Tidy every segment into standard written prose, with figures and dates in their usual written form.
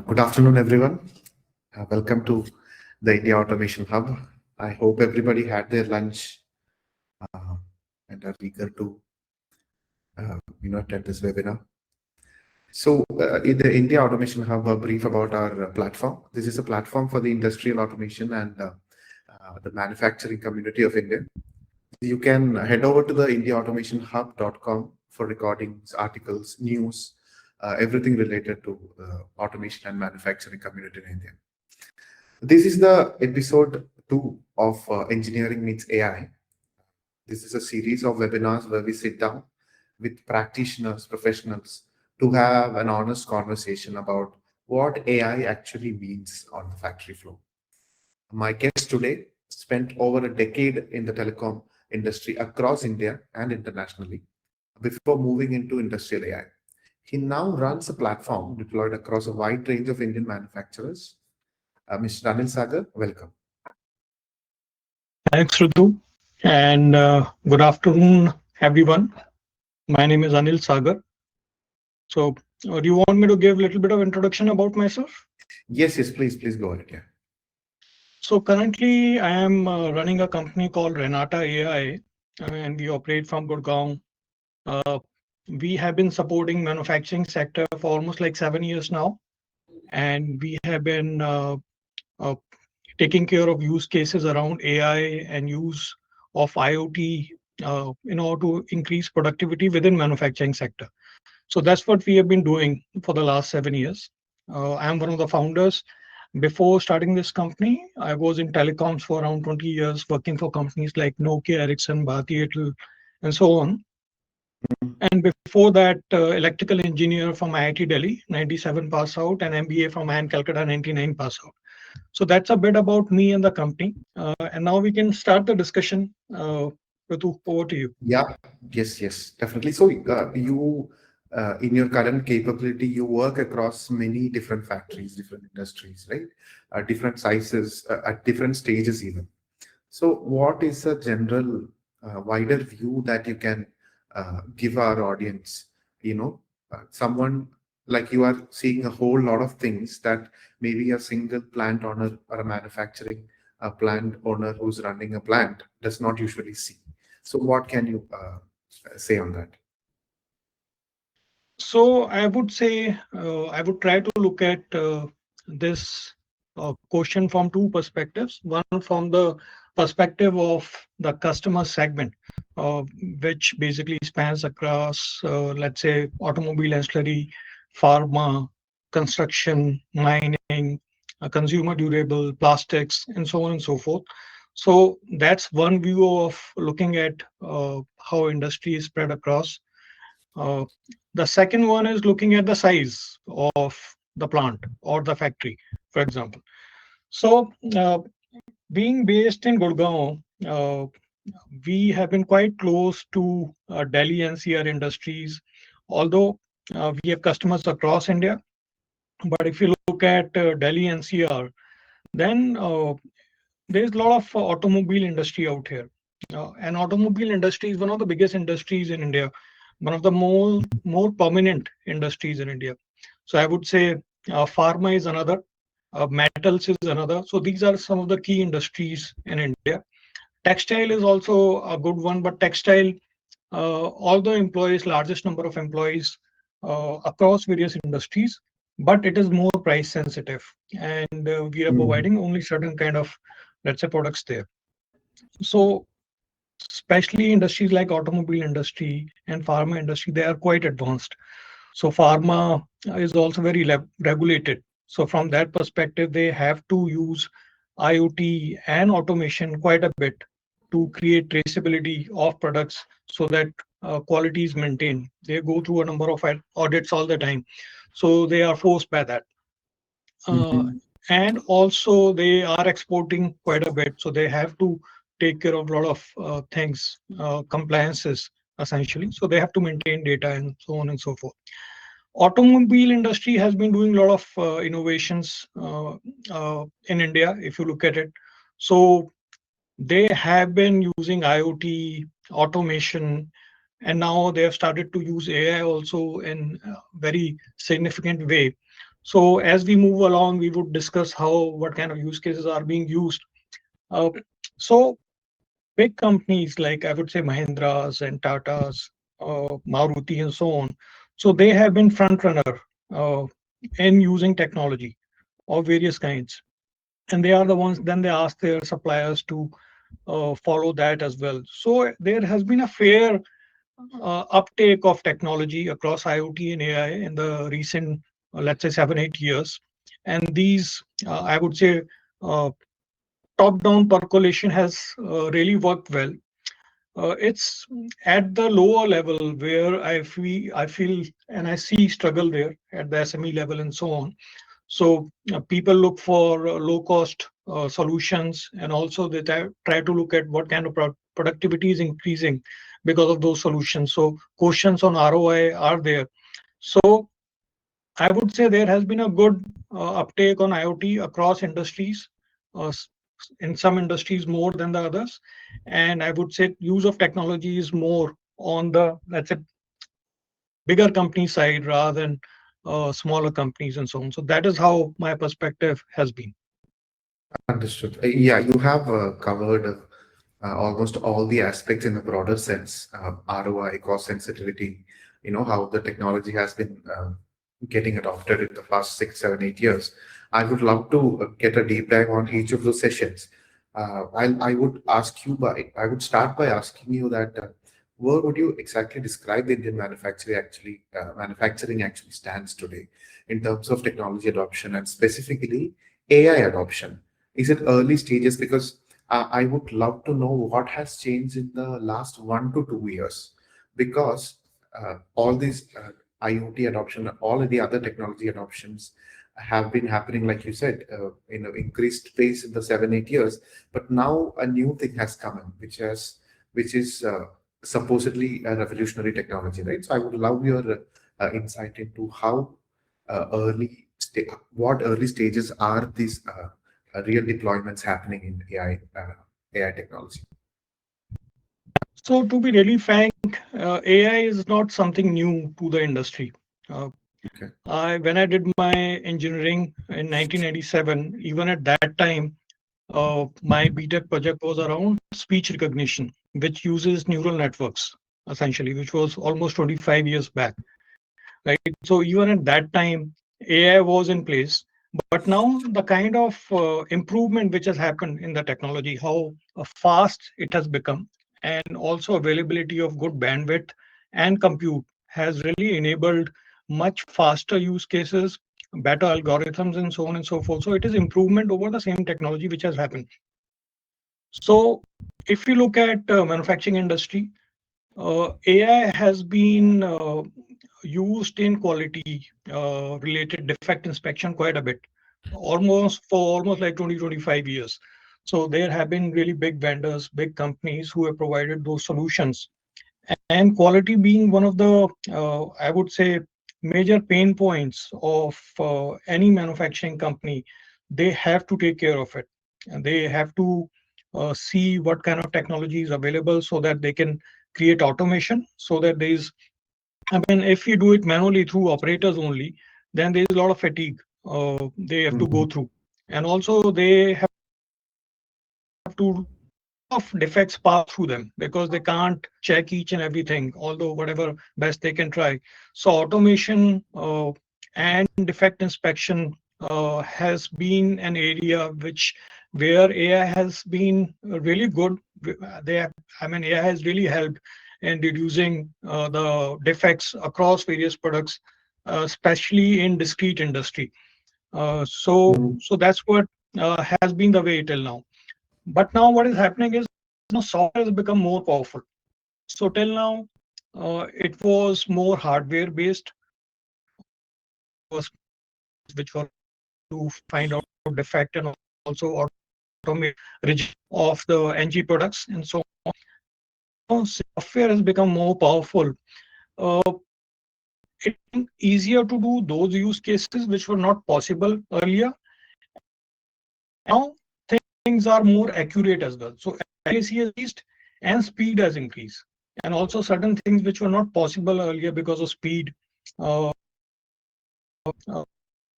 Good afternoon, everyone. Welcome to the India Automation Hub. I hope everybody had their lunch uh, and are eager to, attend this webinar. So, in the India Automation Hub, a brief about our platform. This is a platform for the industrial automation and the manufacturing community of India. You can head over to the indiaautomationhub.com for recordings, articles, news, everything related to automation and manufacturing community in India. This is the episode 2 of Engineering Meets AI. This is a series of webinars where we sit down with practitioners, professionals to have an honest conversation about what AI actually means on the factory floor. My guest today spent over a decade in the telecom industry across India and internationally before moving into industrial AI. He now runs a platform deployed across a wide range of Indian manufacturers. Mr. Anil Sagar, welcome. Thanks, Ritu, and good afternoon, everyone. My name is Anil Sagar. So, do you want me to give a little bit of introduction about myself? Yes, please go ahead. Yeah. So, currently, I am running a company called Renata AI, and we operate from Gurgaon. We have been supporting manufacturing sector for almost like 7 years now, and we have been uh, taking care of use cases around AI and use of IoT in order to increase productivity within manufacturing sector. So that's what we have been doing for the last 7 years. I'm one of the founders. Before starting this company, I was in telecoms for around 20 years, working for companies like Nokia, Ericsson, Bharti, and so on. And before that, electrical engineer from IIT Delhi, 97 pass out, and MBA from IIM Calcutta, 99 pass out. So that's a bit about me and the company. And now we can start the discussion. Ritu, over to you. Yeah. Yes, definitely. So you, in your current capability, you work across many different factories, different industries, right? Different sizes, at different stages even. So what is a general, wider view that you can give our audience? Someone like you are seeing a whole lot of things that maybe a single plant owner or a manufacturing plant owner who's running a plant does not usually see. So what can you say on that? So I would say I would try to look at this question from two perspectives. One from the perspective of the customer segment, uh, which basically spans across, let's say, automobile ancillary, pharma, construction, mining, consumer durable, plastics, and so on and so forth. So that's one view of looking at how industry is spread across. Uh, the second one is looking at the size of the plant or the factory, for example. So, being based in Gurgaon, we have been quite close to Delhi NCR industries, although we have customers across India. But if you look at Delhi NCR, then there is a lot of automobile industry out here. And automobile industry is one of the biggest industries in India, one of the more prominent industries in India. So I would say pharma is another, metals is another. So these are some of the key industries in India. Textile is also a good one, but textile, although employs largest number of employees across various industries, but it is more price sensitive, and we are Mhm. providing only certain kind of, let's say, products there. So especially industries like automobile industry and pharma industry, they are quite advanced. So pharma is also very regulated. So from that perspective, they have to use IoT and automation quite a bit to create traceability of products so that quality is maintained. They go through a number of audits all the time. So they are forced by that. Uh, Mhm. and also they are exporting quite a bit. So they have to take care of a lot of things, compliances essentially. So they have to maintain data and so on and so forth. Automobile industry has been doing a lot of innovations in India, if you look at it. So they have been using IoT, automation, and now they have started to use AI also in a very significant way So as we move along, we would discuss what kind of use cases are being used. Uh, so big companies like, I would say, Mahindras and Tatas, Maruti and so on. So they have been front runner uh, in using technology of various kinds. And they are the ones, then they ask their suppliers to follow that as well. So there has been a fair uptake of technology across IoT and AI in the recent, let's say, 7, 8 years. And these, I would say, uh, top-down percolation has really worked well. It's at the lower level where I feel and I see struggle there at the SME level and so on. So people look for low cost solutions, and also they try to look at what kind of productivity is increasing because of those solutions. So questions on ROI are there. So I would say there has been a good uptake on IoT across industries, in some industries more than the others. And I would say use of technology is more on the, let's say, bigger company side rather than smaller companies and so on. So that is how my perspective has been. Understood. Yeah, you have covered almost all the aspects in a broader sense, ROI, cost sensitivity, how the technology has been getting adopted in the past 6, 7, 8 years. I would love to get a deep dive on each of those sessions. I would ask you I would start by asking you that where would you exactly describe the Indian manufacturing actually stands today in terms of technology adoption and specifically AI adoption? Is it early stages? Because I would love to know what has changed in the last 1 to 2 years, because all these IoT adoption, all of the other technology adoptions have been happening, like you said, in an increased pace in the 7, 8 years. But now a new thing has come in, which is supposedly a revolutionary technology, right? So I would love your insight into how what early stages are these real deployments happening in AI technology. So to be really frank, AI is not something new to the industry. Uh, Okay. when I did my engineering in 1997, even at that time, my BTech project was around speech recognition, which uses neural networks, essentially, which was almost 25 years back, right? So even at that time, AI was in place. But now the kind of improvement which has happened in the technology, how fast it has become, and also availability of good bandwidth and compute has really enabled much faster use cases, better algorithms, and so on and so forth. So it is improvement over the same technology which has happened. So if you look at manufacturing industry, AI has been used in quality related defect inspection quite a bit, almost like 20, 25 years. So there have been really big vendors, big companies who have provided those solutions. And quality being one of the, I would say, major pain points of any manufacturing company, they have to take care of it. And they have to see what kind of technology is available so that they can create automation so that there is, I mean, if you do it manually through operators only, then there is a lot of fatigue they have to go Mhm. through. And also they have to of defects pass through them because they can't check each and everything, although whatever best they can try. So automation and defect inspection has been an area where AI has been really good. I mean, AI has really helped in reducing the defects across various products, especially in discrete industry. Mhm. So that's what has been the way till now. But now what is happening is software has become more powerful. So till now, it was more hardware based, was which were to find out defect and also automate rejection of the NG products and so on. Now, software has become more powerful. Uh, it's easier to do those use cases which were not possible earlier. Now things are more accurate as well. So accuracy has increased and speed has increased. And also certain things which were not possible earlier because of speed, uh,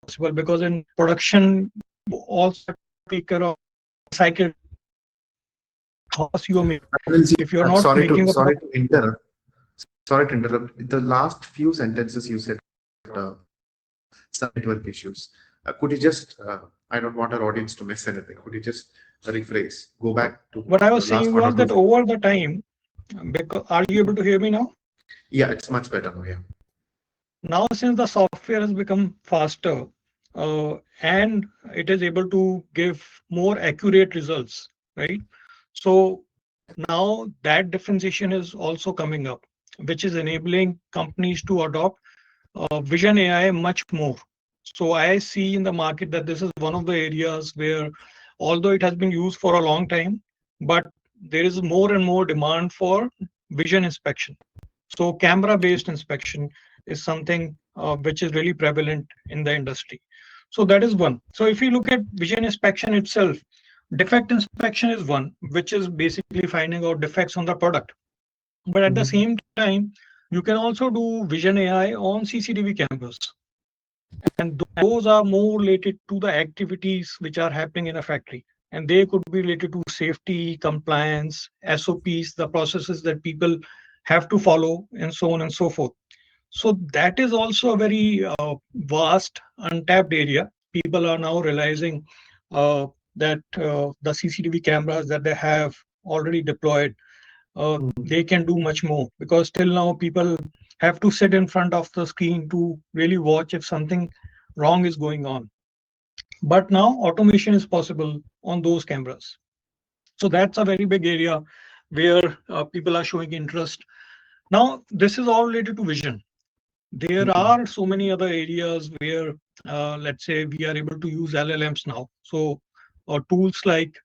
possible, because in production you also have to take care of cycle costs you are making. Anilji, If you're I'm not making a sorry product, to interrupt. Sorry to interrupt. The last few sentences you said some network issues. Could you just? I don't want our audience to miss anything. Could you just rephrase? Go back to what I the was last saying one or was two that sentences. over the time, because are you able to hear me now? Yeah, it's much better now. Yeah. Now, since the software has become faster, and it is able to give more accurate results, right? So now that differentiation is also coming up, which is enabling companies to adopt vision AI much more. So I see in the market that this is one of the areas where, although it has been used for a long time, but there is more and more demand for vision inspection. So camera-based inspection is something which is really prevalent in the industry. So that is one. So if you look at vision inspection itself, defect inspection is one, which is basically finding out defects on the product. But at the Mhm. same time, you can also do vision AI on CCTV cameras. And those are more related to the activities which are happening in a factory. And they could be related to safety, compliance, SOPs, the processes that people have to follow, and so on and so forth. So that is also a very vast, untapped area. People are now realizing that the CCTV cameras that they have already deployed, they can do much more, because till now people have to sit in front of the screen to really watch if something wrong is going on. But now automation is possible on those cameras. So that's a very big area where people are showing interest. Now, this is all related to vision. There Mhm. are so many other areas where, let's say, we are able to use LLMs now. So, tools like,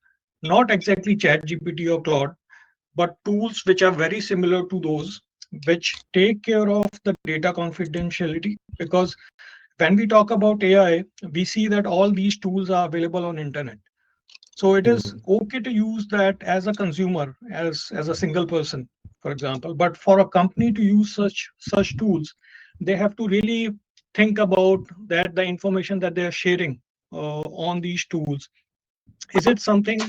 not exactly ChatGPT or Claude, but tools which are very similar to those, which take care of the data confidentiality. Because when we talk about AI, we see that all these tools are available on internet. So it is Mhm. okay to use that as a consumer, as a single person, for example. But for a company to use such tools, they have to really think about that the information that they are sharing on these tools, is it something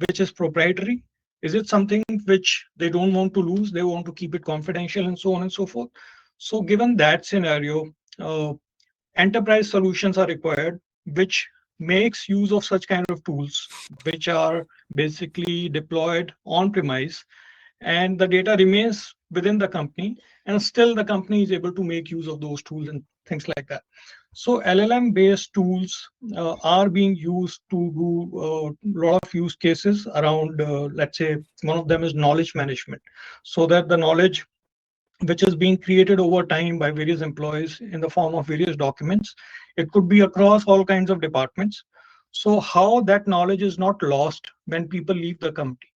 which is proprietary? Is it something which they don't want to lose? They want to keep it confidential, and so on and so forth. So given that scenario, uh, enterprise solutions are required, which makes use of such kind of tools, which are basically deployed on premise, and the data remains within the company, and still the company is able to make use of those tools and things like that. So LLM based tools are being used to do a lot of use cases around, let's say, one of them is knowledge management, so that the knowledge which is being created over time by various employees in the form of various documents. It could be across all kinds of departments. So how that knowledge is not lost when people leave the company.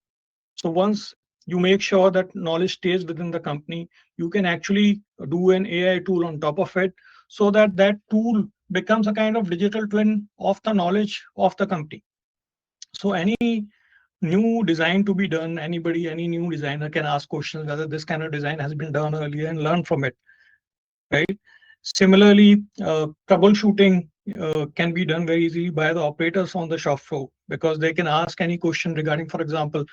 So once you make sure that knowledge stays within the company, you can actually do an AI tool on top of it, so that that tool becomes a kind of digital twin of the knowledge of the company. So any new design to be done, any new designer can ask questions whether this kind of design has been done earlier and learn from it, right? Similarly, troubleshooting can be done very easily by the operators on the shop floor, because they can ask any question regarding, for example,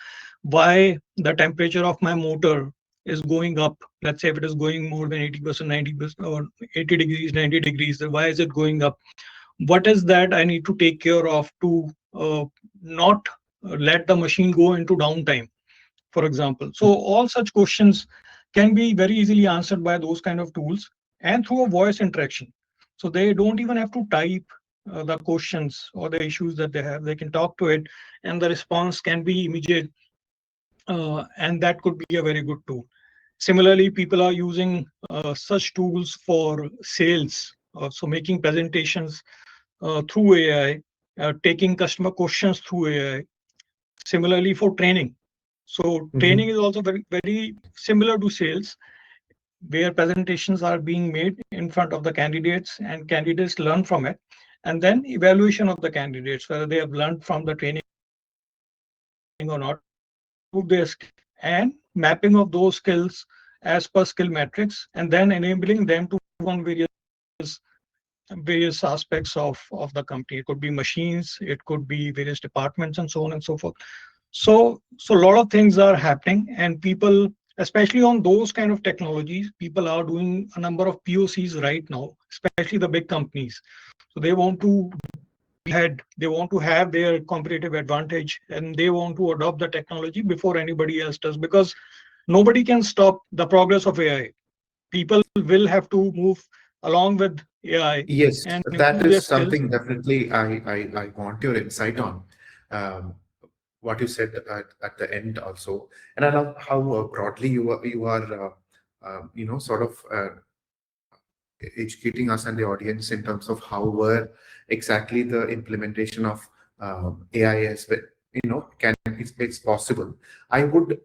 why the temperature of my motor is going up. Let's say if it is going more than 80%, 90%, or 80 degrees, 90 degrees, then why is it going up? What is that I need to take care of to not let the machine go into downtime, for example. So all such questions can be very easily answered by those kind of tools and through a voice interaction. So they don't even have to type the questions or the issues that they have. They can talk to it, and the response can be immediate, and that could be a very good tool. Similarly, people are using such tools for sales, so making presentations through AI, taking customer questions through AI. Similarly, for training. So training Mhm. is also very similar to sales, where presentations are being made in front of the candidates and candidates learn from it. And then evaluation of the candidates, whether they have learned from the training or not, improve their skill, and mapping of those skills as per skill metrics, and then enabling them to move on various various aspects of the company. It could be machines, it could be various departments, and so on and so forth. So a lot of things are happening, and people, especially on those kind of technologies, people are doing a number of POCs right now, especially the big companies. So they want to they want to have their competitive advantage, and they want to adopt the technology before anybody else does, because nobody can stop the progress of AI. People will have to move along with AI Yes, and that improve their is skills. something definitely I want your insight on. Um, what you said at the end also, and I love how broadly you are sort of educating us and the audience in terms of how were exactly the implementation of AI has been, can it's possible. I would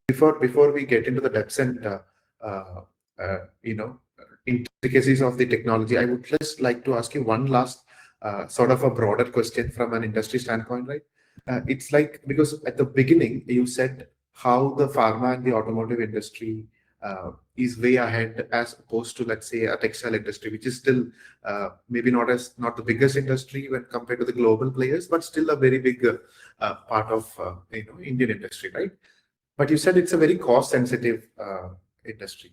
before we get into the depths and uh, intricacies of the technology, I would just like to ask you one last sort of a broader question from an industry standpoint, right? It's like, because at the beginning you said how the pharma and the automotive industry is way ahead as opposed to, let's say, a textile industry, which is still maybe not the biggest industry when compared to the global players, but still a very big part of Indian industry, right? But you said it's a very cost sensitive industry.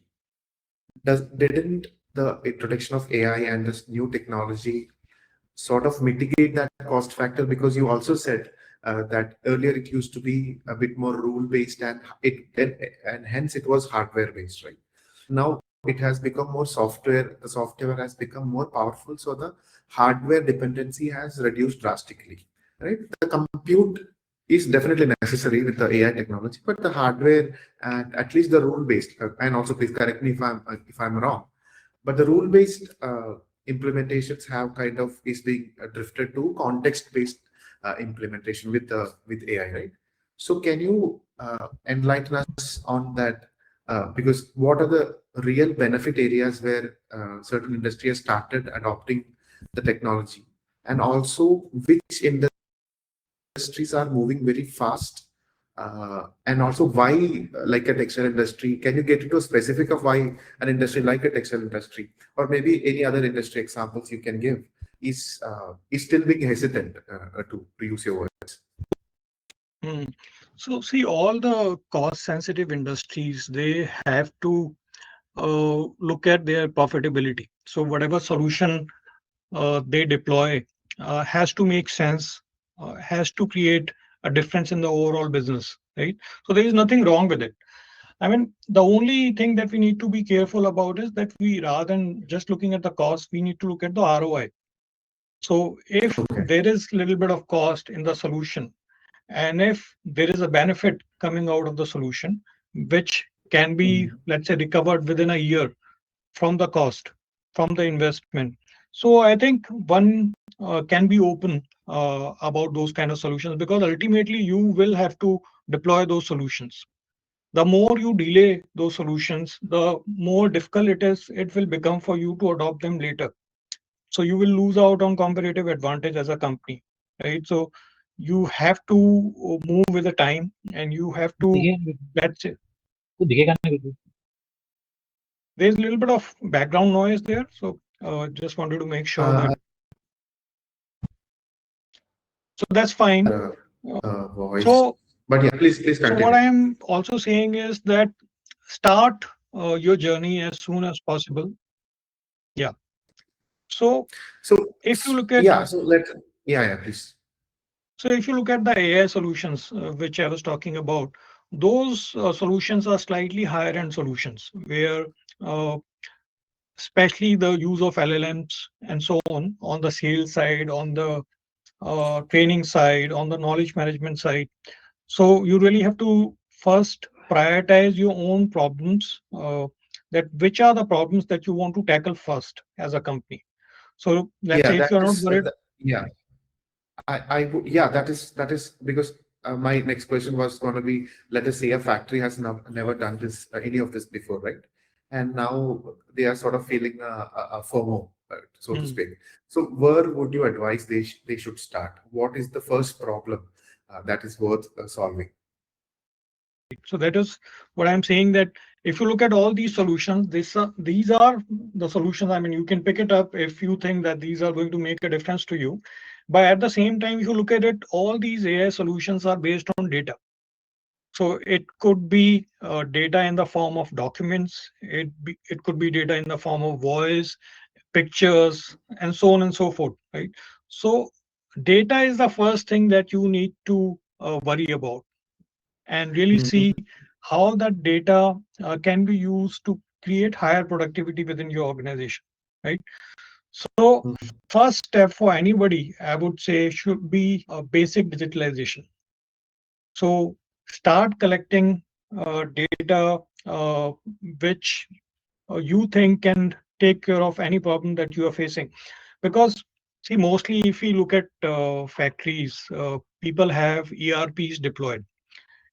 Didn't the introduction of AI and this new technology sort of mitigate that cost factor? Because you also said that earlier it used to be a bit more rule based, and hence it was hardware based, right? Now it has become more software. The software has become more powerful, so the hardware dependency has reduced drastically, right? The compute is definitely necessary with the AI technology, but the hardware and at least the rule based, and also please correct me if I'm wrong, but the rule based implementations have kind of is being drifted to context based implementation with AI, right? So can you enlighten us on that? Because what are the real benefit areas where certain industry has started adopting the technology, and also which industries are moving very fast, and also why, like a textile industry, can you get into a specific of why an industry like a textile industry, or maybe any other industry examples you can give, is still being hesitant to use your words? Hmm. So see, all the cost sensitive industries, they have to look at their profitability. So whatever solution they deploy has to make sense, has to create a difference in the overall business, right? So there is nothing wrong with it. I mean, the only thing that we need to be careful about is that we, rather than just looking at the cost, we need to look at the ROI. So if Okay. there is a little bit of cost in the solution, and if there is a benefit coming out of the solution, which can be, Mhm. let's say, recovered within a year from the cost, from the investment. So I think one can be open about those kind of solutions, because ultimately you will have to deploy those solutions. The more you delay those solutions, the more difficult it will become for you to adopt them later. So you will lose out on competitive advantage as a company, right? So you have to move with the time, and you have to, let's say, there's a little bit of background noise there. So just wanted to make sure that, uh, so that's fine. uh, Uh, Voice, so but yeah, please so what continue. I am also saying is that start your journey as soon as possible. Yeah. So So if you look at, yeah, so let yeah, please. if you look at the AI solutions which I was talking about, those solutions are slightly higher end solutions where uh, especially the use of LLMs and so on the sales side, on the training side, on the knowledge management side. So you really have to first prioritize your own problems, that which are the problems that you want to tackle first as a company. So let's Yeah, say if that you're not is worried. yeah. I would, yeah, that is because my next question was going to be, let us say a factory has never done this any of this before, right? And now they are sort of feeling a FOMO, so to Hmm. speak. So where would you advise they should start? What is the first problem that is worth solving? So that is what I'm saying, that if you look at all these solutions, these are the solutions. I mean, you can pick it up if you think that these are going to make a difference to you. But at the same time, if you look at it, all these AI solutions are based on data. So it could be data in the form of documents. It could be data in the form of voice, pictures, and so on and so forth, right? So data is the first thing that you need to worry about, and really see Mhm. how that data can be used to create higher productivity within your organization, right? So Mhm. first step for anybody, I would say, should be a basic digitalization. So start collecting data which you think can take care of any problem that you are facing. Because see, mostly if we look at factories, people have ERPs deployed,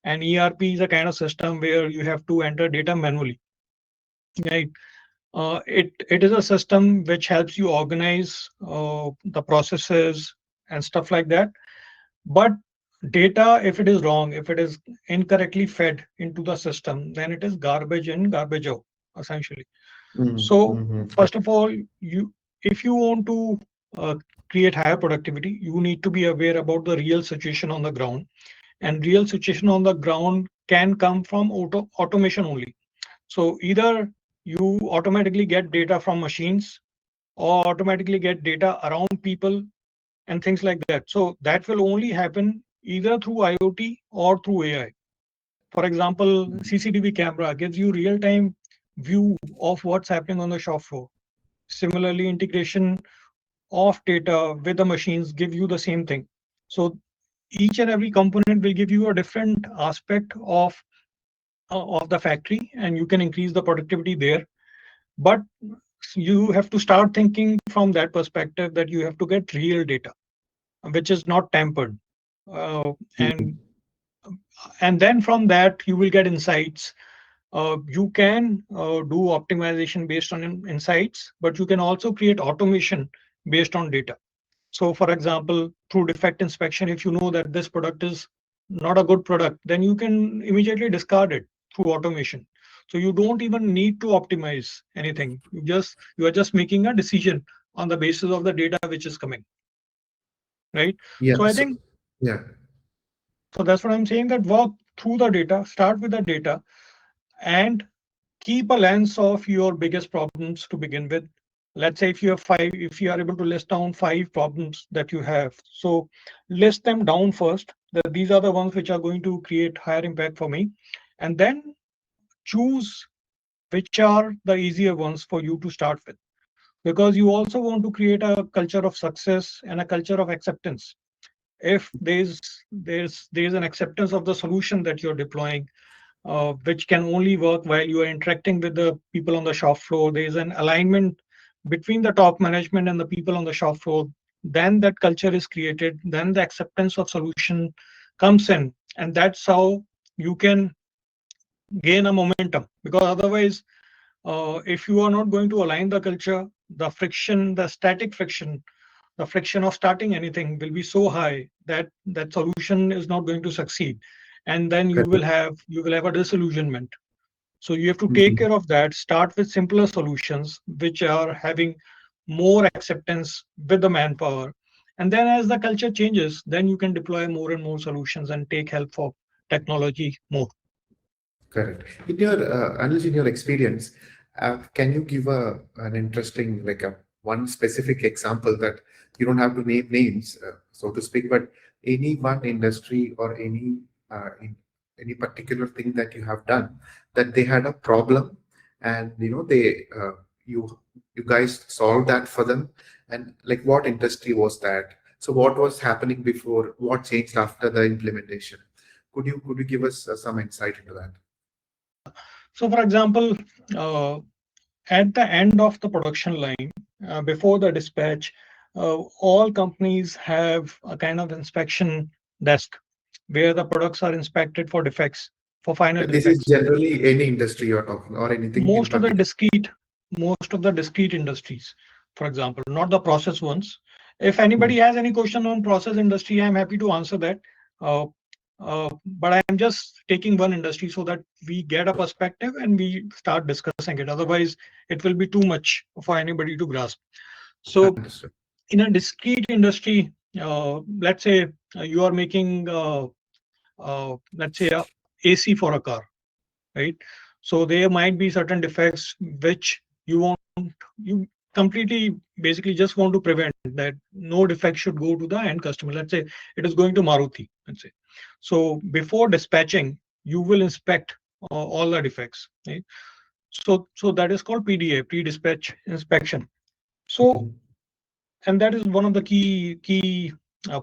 and ERP is a kind of system where you have to enter data manually, right? It is a system which helps you organize the processes and stuff like that. But data, if it is wrong, if it is incorrectly fed into the system, then it is garbage in, garbage out, essentially. Mhm. So Mhm. first of all, you if you want to uh, create higher productivity, you need to be aware about the real situation on the ground. And real situation on the ground can come from automation only. So either you automatically get data from machines, or automatically get data around people and things like that. So that will only happen either through IoT or through AI. For example, CCTV camera gives you real-time view of what's happening on the shop floor. Similarly, integration of data with the machines give you the same thing. So each and every component will give you a different aspect of the factory, and you can increase the productivity there. But you have to start thinking from that perspective, that you have to get real data which is not tampered. uh, and Mhm. and then from that you will get insights. You can do optimization based on insights, but you can also create automation based on data. So for example, through defect inspection, if you know that this product is not a good product, then you can immediately discard it through automation. So you don't even need to optimize anything. You are just making a decision on the basis of the data which is coming, right? Yeah. So I So, think, yeah. so that's what I'm saying, that work through the data, start with the data, and keep a lens of your biggest problems to begin with. Let's say if you are able to list down 5 problems that you have, so list them down first, that these are the ones which are going to create higher impact for me, and then choose which are the easier ones for you to start with. Because you also want to create a culture of success and a culture of acceptance. If there's an acceptance of the solution that you're deploying, which can only work while you are interacting with the people on the shop floor. There is an alignment between the top management and the people on the shop floor. Then that culture is created. Then the acceptance of solution comes in, and that's how you can gain a momentum. Because otherwise, if you are not going to align the culture, the friction, the static friction, the friction of starting anything will be so high that that solution is not going to succeed, and then Correct. you will have a disillusionment. So you have to take Mhm. care of that. Start with simpler solutions which are having more acceptance with the manpower. And then as the culture changes, then you can deploy more and more solutions and take help for technology more. Correct. In your Anuj, in your experience, can you give an interesting, like a one specific example that you don't have to name names, so to speak, but any one industry or any particular thing that you have done that they had a problem, and you you guys solved that for them, and like what industry was that? So what was happening before? What changed after the implementation? Could you give us some insight into that? Yeah. So for example, uh, at the end of the production line, before the dispatch, all companies have a kind of inspection desk where the products are inspected for defects, for final This is defects. generally any industry you're talking, or anything in Most of the particular. discrete, most of the discrete industries, for example, not the process ones. If Hmm. anybody has any question on process industry, I'm happy to answer that. Uh, but I am just taking one industry so that we get a perspective and we start discussing it. Otherwise, it will be too much for anybody to grasp. So, Understood. in a discrete industry, let's say you are making, let's say, a AC for a car, right? So there might be certain defects which you completely basically just want to prevent that no defect should go to the end customer. Let's say it is going to Maruti, let's say. So before dispatching, you will inspect all the defects, right? So that is called PDA, pre-dispatch inspection. So, Mhm. and that is one of the key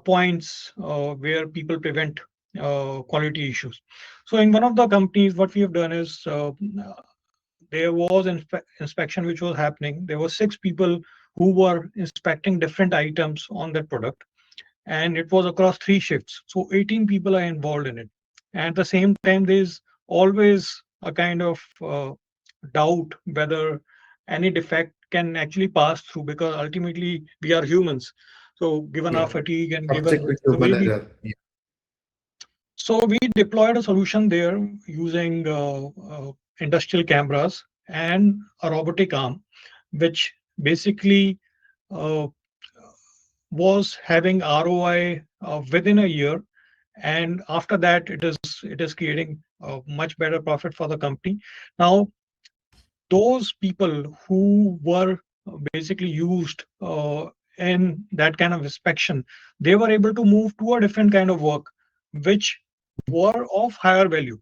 points where people prevent quality issues. So in one of the companies, what we have done is there was inspection which was happening. There were 6 people who were inspecting different items on that product, and it was across 3 shifts. So 18 people are involved in it. And at the same time, there's always a kind of doubt whether any defect can actually pass through, because ultimately we are humans. So given our Yeah. fatigue and given Subject to the way human we, error. Yeah. so we deployed a solution there using industrial cameras and a robotic arm, which basically uh, was having ROI within a year, and after that, it is creating a much better profit for the company. Now, those people who were basically used in that kind of inspection, they were able to move to a different kind of work, which were of higher value.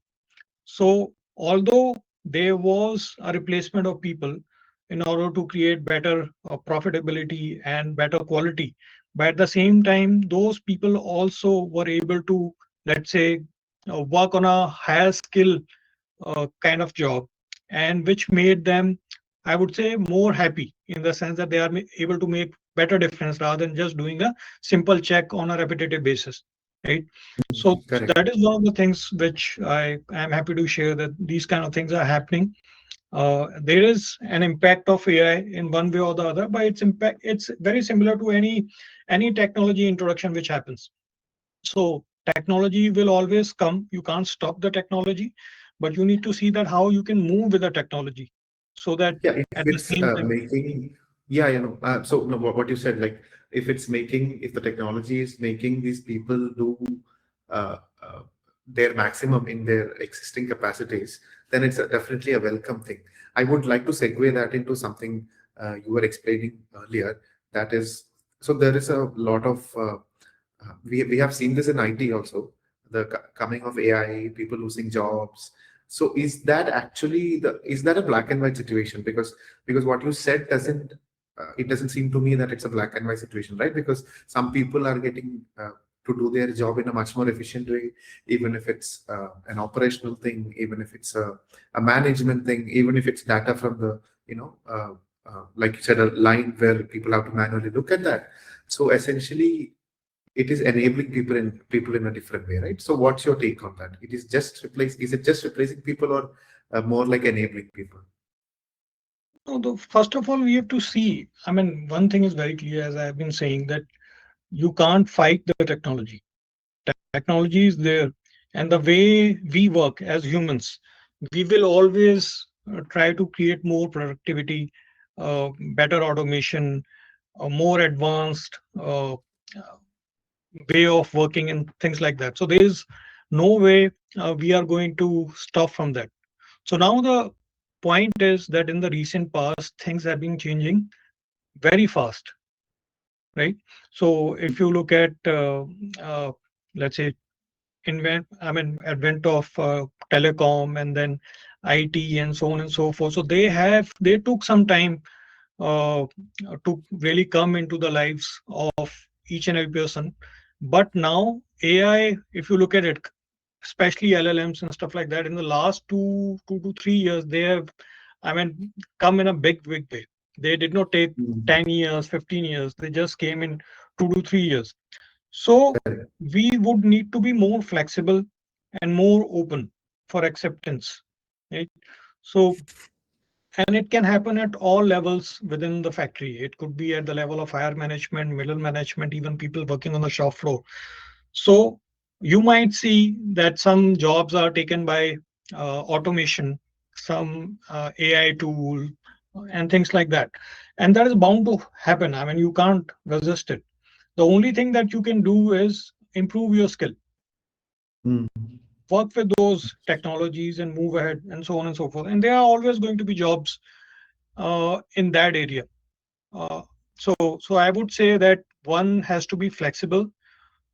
So, although there was a replacement of people in order to create better profitability and better quality, but at the same time, those people also were able to, let's say, work on a higher skill kind of job, and which made them, I would say, more happy in the sense that they are able to make better difference rather than just doing a simple check on a repetitive basis, right? So Correct. that is one of the things which I am happy to share, that these kind of things are happening. There is an impact of AI in one way or the other, but it's very similar to any technology introduction which happens. So technology will always come. You can't stop the technology, but you need to see that how you can move with the technology so that Yeah, if at the it's same time. making, yeah, so no, what you said, like if it's making, if the technology is making these people do uh, uh, their maximum in their existing capacities, then it's definitely a welcome thing. I would like to segue that into something you were explaining earlier. That is, so there is a lot of we have seen this in IT also, the coming of AI, people losing jobs. So is that actually the, is that a black and white situation? Because what you said doesn't it doesn't seem to me that it's a black and white situation, right? Because some people are getting to do their job in a much more efficient way, even if it's an operational thing, even if it's a management thing, even if it's data from the, you know, like you said, a line where people have to manually look at that. So essentially, it is enabling people in a different way, right? So what's your take on that? It is just replace, is it just replacing people, or more like enabling people? So first of all, we have to see. I mean, one thing is very clear, as I have been saying, that you can't fight the technology. Technology is there, and the way we work as humans, we will always try to create more productivity, better automation, more advanced way of working and things like that. So there is no way we are going to stop from that. So now the point is that in the recent past, things have been changing very fast, right? So if you look at, let's say, advent of telecom and then IT and so on and so forth. So they took some time uh, to really come into the lives of each and every person. But now AI, if you look at it, especially LLMs and stuff like that, in the last 2 to 3 years, they have, I mean, come in a big way. They did not take Mm. 10 years, 15 years. They just came in 2 to 3 years. So Correct. we would need to be more flexible and more open for acceptance, right? So, and it can happen at all levels within the factory. It could be at the level of higher management, middle management, even people working on the shop floor. So You might see that some jobs are taken by automation, some AI tool, and things like that. And that is bound to happen. I mean, you can't resist it. The only thing that you can do is improve your skill, Mm. work with those technologies and move ahead, and so on and so forth. And there are always going to be jobs in that area. Uh, so I would say that one has to be flexible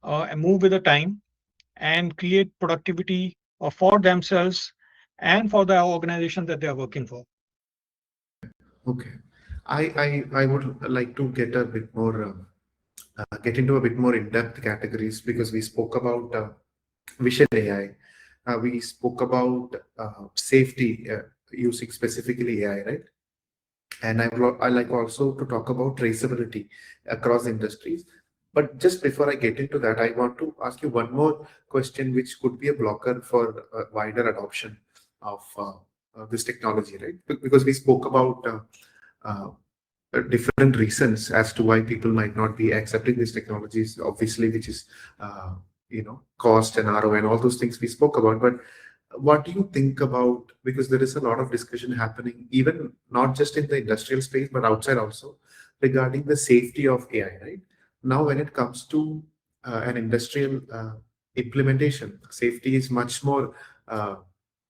and move with the time and create productivity for themselves and for the organization that they are working for. Okay. I would like to get a bit more, get into a bit more in-depth categories because we spoke about vision AI. We spoke about safety using specifically AI, right? And I like also to talk about traceability across industries. But just before I get into that, I want to ask you one more question, which could be a blocker for wider adoption of this technology, right? Because we spoke about uh, different reasons as to why people might not be accepting these technologies, obviously, which is cost and ROI and all those things we spoke about. But what do you think about, because there is a lot of discussion happening, even not just in the industrial space but outside also, regarding the safety of AI, right? Now when it comes to an industrial implementation, safety is much more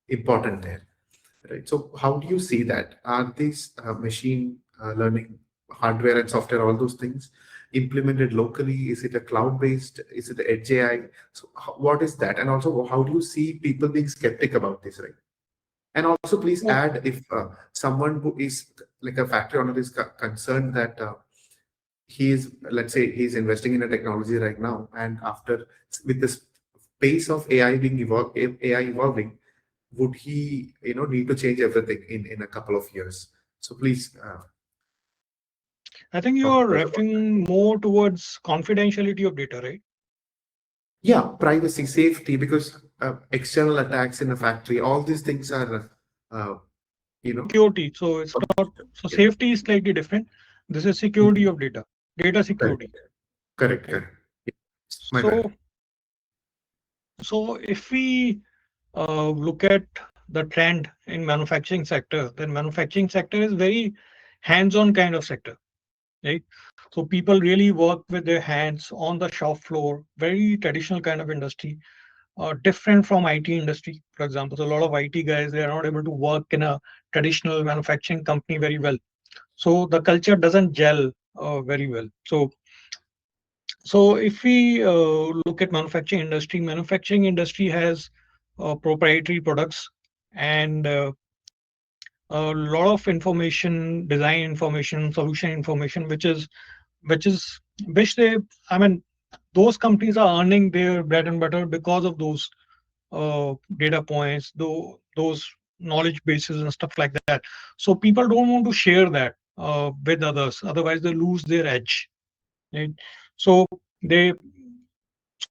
important there, right? So how do you see that? Are these machine learning hardware and software, all those things, implemented locally? Is it a cloud based? Is it edge AI? So what is that? And also, how do you see people being skeptic about this, right? And also, please Well, add, if someone who is like a factory owner is concerned that he is, let's say, he's investing in a technology right now, and after, with this pace of AI being AI evolving, would he, need to change everything in a couple of years? So please I think you talk are to us about that. referring more towards confidentiality of data, right? Yeah, privacy, safety, because external attacks in a factory, all these things are, uh, you know, Security. So it's not, so yeah. safety is slightly different. This is security Mhm. of data Correct, security, correct, right? correct. Yeah. My bad. So, so if we look at the trend in manufacturing sector, then manufacturing sector is very hands-on kind of sector, right? So people really work with their hands on the shop floor, very traditional kind of industry, different from IT industry, for example. So a lot of IT guys, they are not able to work in a traditional manufacturing company very well. So the culture doesn't gel very well. So if we look at manufacturing industry has proprietary products and a lot of information, design information, solution information, which is which they, I mean, those companies are earning their bread and butter because of those data points, those knowledge bases and stuff like that. So people don't want to share that with others, otherwise they lose their edge, right? So they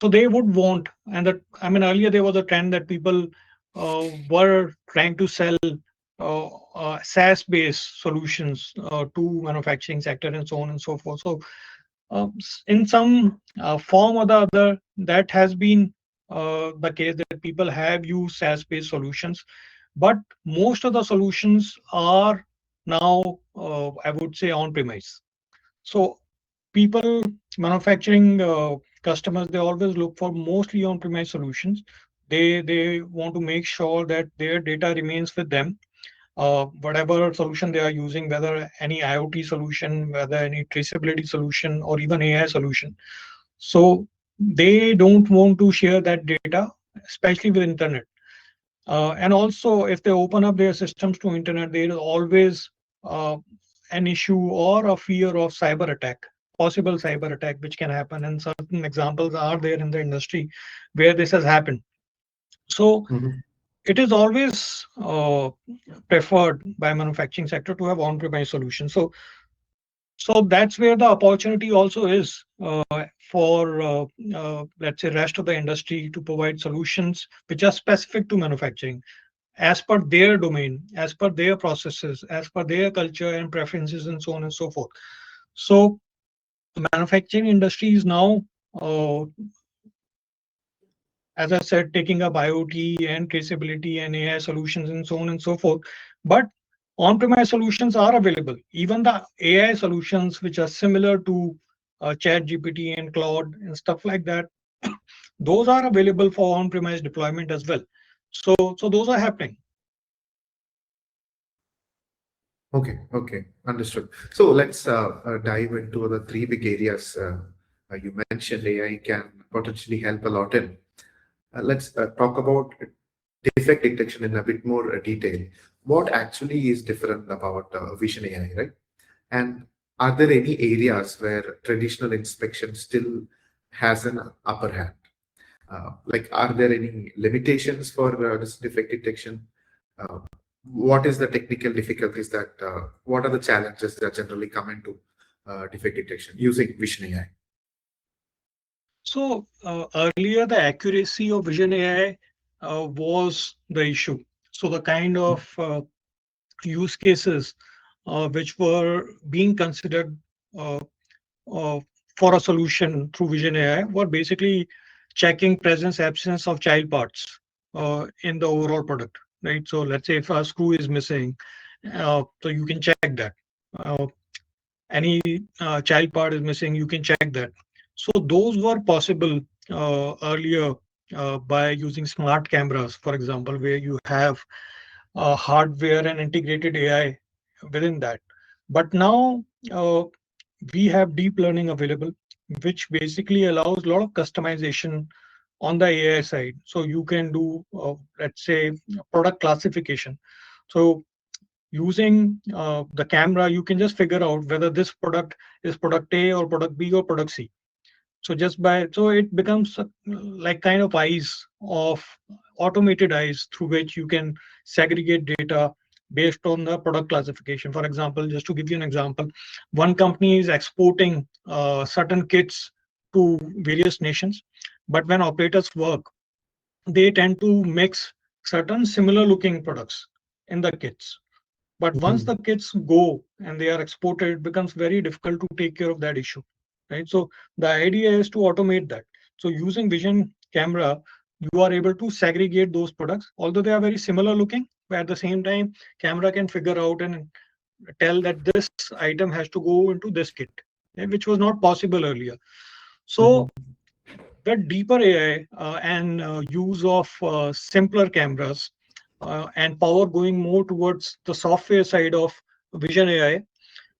so they would want, and that, I mean, earlier there was a trend that people were trying to sell SaaS based solutions to manufacturing sector and so on and so forth. So in some form or the other, that has been the case that people have used SaaS based solutions, but most of the solutions are now, I would say, on premise. So people, manufacturing customers, they always look for mostly on premise solutions. They want to make sure that their data remains with them, whatever solution they are using, whether any IoT solution, whether any traceability solution, or even AI solution. So they don't want to share that data, especially with internet. And also, if they open up their systems to internet, there is always uh, an issue or a fear of cyber attack, possible cyber attack, which can happen. And certain examples are there in the industry where this has happened. So Mhm. it is always preferred by manufacturing sector to have on-premise solutions. So that's where the opportunity also is for let's say rest of the industry to provide solutions which are specific to manufacturing, as per their domain, as per their processes, as per their culture and preferences, and so on and so forth. So manufacturing industry is now uh, as I said, taking up IoT and traceability and AI solutions and so on and so forth. But on-premise solutions are available. Even the AI solutions, which are similar to ChatGPT and Claude and stuff like that, those are available for on-premise deployment as well. So those are happening. Okay, understood. So let's dive into the three big areas you mentioned AI can potentially help a lot in. Let's talk about defect detection in a bit more detail. What actually is different about Vision AI, right? And are there any areas where traditional inspection still has an upper hand? Like, are there any limitations for this defect detection? Uh, what is the technical difficulties that, what are the challenges that generally come into defect detection using Vision AI? So earlier, the accuracy of Vision AI was the issue. So the kind of use cases which were being considered uh, uh, for a solution through Vision AI were basically checking presence absence of child parts in the overall product, right? So let's say if a screw is missing, so you can check that. Any child part is missing, you can check that. So those were possible earlier by using smart cameras, for example, where you have hardware and integrated AI within that. But now uh, we have deep learning available, which basically allows a lot of customization on the AI side. So you can do, let's say, product classification. So using the camera, you can just figure out whether this product is product A or product B or product C. So just by, so it becomes like kind of eyes of automated eyes through which you can segregate data based on the product classification. For example, just to give you an example, one company is exporting certain kits to various nations, but when operators work, they tend to mix certain similar looking products in the kits. But once the Mhm. kits go and they are exported, it becomes very difficult to take care of that issue, right? So the idea is to automate that. So using vision camera, you are able to segregate those products, although they are very similar looking, but at the same time, camera can figure out and tell that this item has to go into this kit, which was not possible earlier. So Mhm. the deeper AI and use of simpler cameras and power going more towards the software side of Vision AI,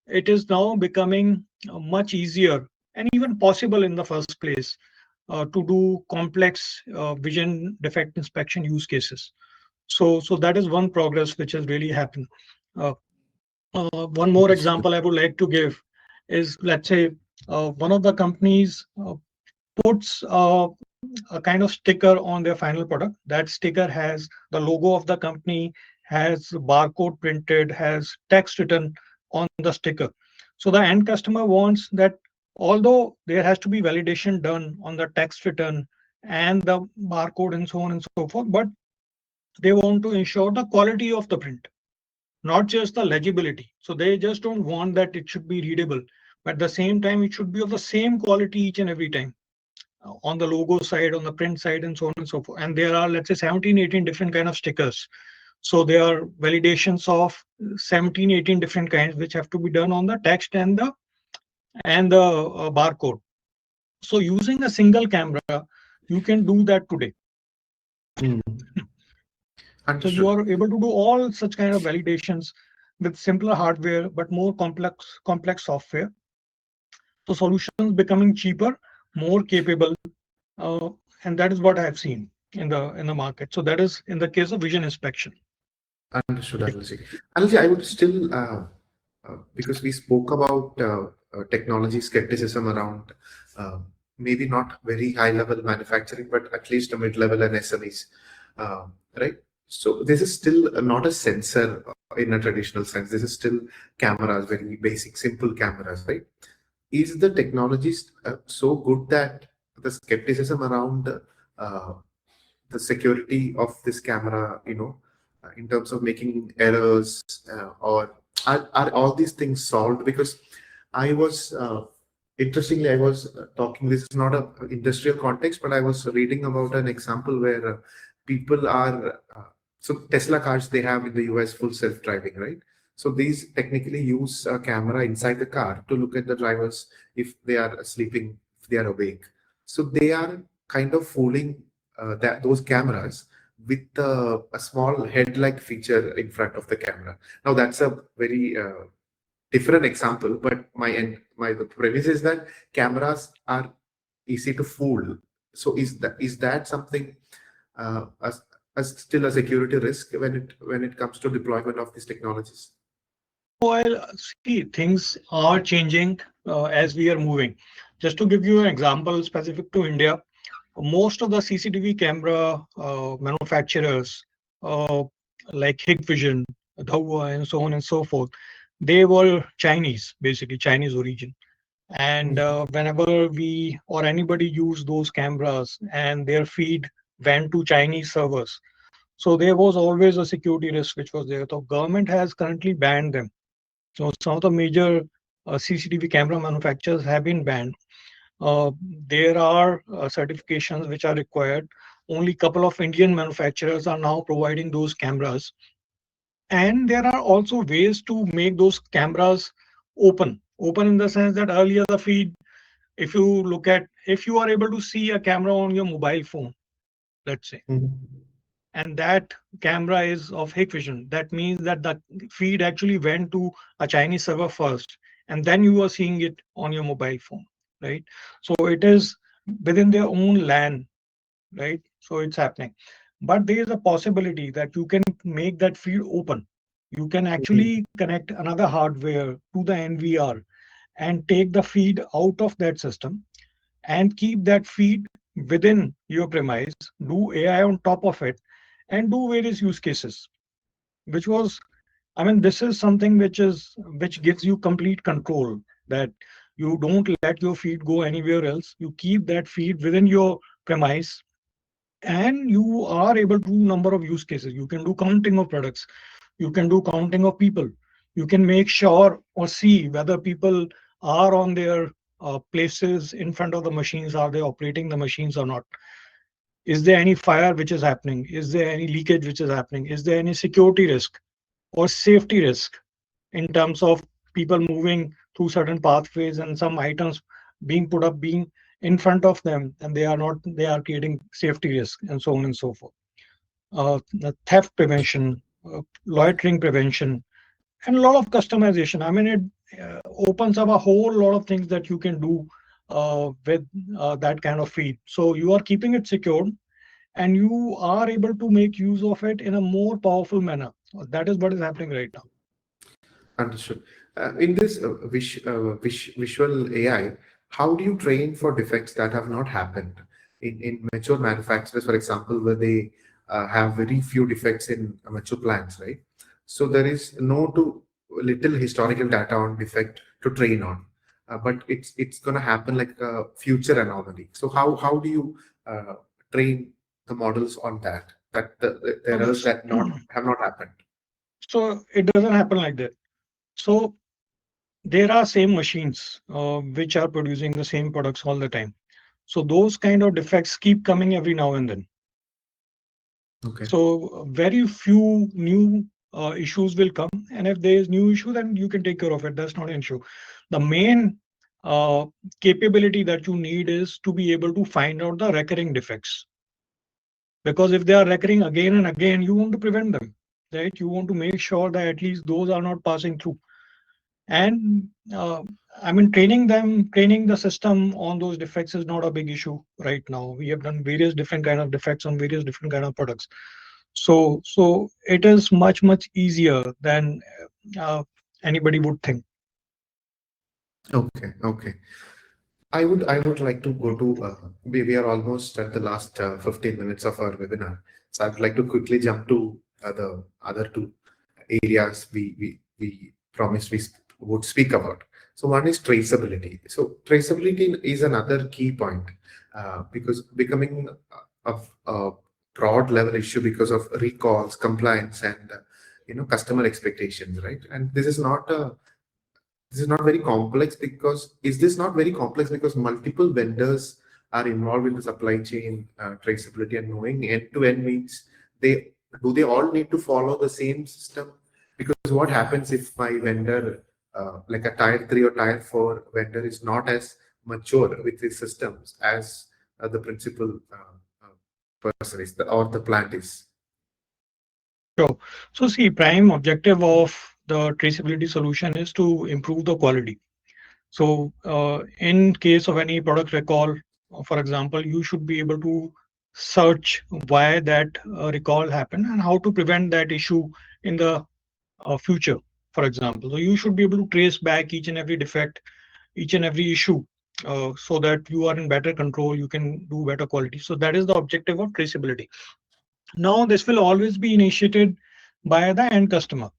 it is now becoming much easier and even possible in the first place to do complex vision defect inspection use cases. So that is one progress which has really happened. Uh, one more Understood. example I would like to give is, let's say, one of the companies puts a kind of sticker on their final product. That sticker has the logo of the company, has barcode printed, has text written on the sticker. So the end customer wants that, although there has to be validation done on the text written and the barcode and so on and so forth, but they want to ensure the quality of the print, not just the legibility. So they just don't want that it should be readable, but at the same time, it should be of the same quality each and every time on the logo side, on the print side, and so on and so forth. And there are, let's say, 17, 18 different kind of stickers. So there are validations of 17, 18 different kinds, which have to be done on the text and the barcode. So using a single camera, you can do that today. Mm. So you Understood. are able to do all such kind of validations with simpler hardware, but more complex software. So solutions becoming cheaper, more capable, uh, and that is what I have seen in the market. So that is in the case of vision inspection. Understood, Anilji. Anilji, I would still, because we spoke about technology skepticism around uh, maybe not very high level manufacturing, but at least a mid level and SMEs, right? So this is still not a sensor in a traditional sense. This is still cameras, very basic, simple cameras, right? Is the technology so good that the skepticism around uh, the security of this camera, in terms of making errors, or are all these things solved? Because I was Interestingly, I was talking, this is not a industrial context, but I was reading about an example where people are, so Tesla cars, they have in the US full self-driving, right? So these technically use a camera inside the car to look at the drivers if they are sleeping, if they are awake. So they are kind of fooling those cameras with a small head-like feature in front of the camera. Now that's a very different example, but my the premise is that cameras are easy to fool. So is that something as still a security risk when it comes to deployment of these technologies? Well, see, things are changing as we are moving. Just to give you an example specific to India, most of the CCTV camera manufacturers, uh, like Hikvision, Dahua, and so on and so forth, they were Chinese, basically Chinese origin. And whenever we or anybody used those cameras and their feed went to Chinese servers, so there was always a security risk which was there. So government has currently banned them. So some of the major CCTV camera manufacturers have been banned. Uh, there are certifications which are required. Only couple of Indian manufacturers are now providing those cameras, and there are also ways to make those cameras open. Open in the sense that earlier the feed, if you look at, if you are able to see a camera on your mobile phone, let's say, Mhm. and that camera is of Hikvision, that means that the feed actually went to a Chinese server first, and then you are seeing it on your mobile phone, right? So it is within their own LAN, right? So it's happening. But there is a possibility that you can make that feed open. You can actually connect another hardware to the NVR and take the feed out of that system and keep that feed within your premise, do AI on top of it, and do various use cases. Which was, I mean, this is something which gives you complete control, that you don't let your feed go anywhere else. You keep that feed within your premise, and you are able to do number of use cases. You can do counting of products, you can do counting of people, you can make sure or see whether people are on their places in front of the machines, are they operating the machines or not, is there any fire which is happening, is there any leakage which is happening, is there any security risk or safety risk in terms of people moving through certain pathways and some items being put up being in front of them, and they are not, they are creating safety risk, and so on and so forth. The theft prevention, loitering prevention, and a lot of customization. I mean, it opens up a whole lot of things that you can do with that kind of feed. So you are keeping it secured, and you are able to make use of it in a more powerful manner. That is what is happening right now. Understood. In this visual AI, how do you train for defects that have not happened in mature manufacturers, for example, where they have very few defects in mature plants, right? So there is no to little historical data on defect to train on, but it's going to happen like a future anomaly. So how do you train the models on that the errors that not have not happened? So it doesn't happen like that. So there are same machines which are producing the same products all the time. So those kind of defects keep coming every now and then. Okay. So very few new issues will come, and if there is new issue, then you can take care of it. That's not an issue. The main uh, capability that you need is to be able to find out the recurring defects, because if they are recurring again and again, you want to prevent them, right? You want to make sure that at least those are not passing through. And I mean, training the system on those defects is not a big issue right now. We have done various different kind of defects on various different kind of products. So it is much easier than uh, anybody would think. Okay, okay. I would like to go to we are almost at the last 15 minutes of our webinar. So I'd like to quickly jump to the other two areas we promised would speak about. So one is traceability. So traceability is another key point because becoming a broad level issue because of recalls, compliance, and customer expectations, right? And this is not a This is not very complex because is this not very complex because multiple vendors are involved in the supply chain traceability, and knowing end to end means they all need to follow the same system? Because what happens if my vendor, like a tier 3 or tier 4 vendor, is not as mature with his systems as the principal person is, or the plant is? Sure. So see, prime objective of the traceability solution is to improve the quality. So in case of any product recall, for example, you should be able to search why that recall happened and how to prevent that issue in the future, for example. So you should be able to trace back each and every defect, each and every issue, so that you are in better control, you can do better quality. So that is the objective of traceability. Now, this will always be initiated by the end customer,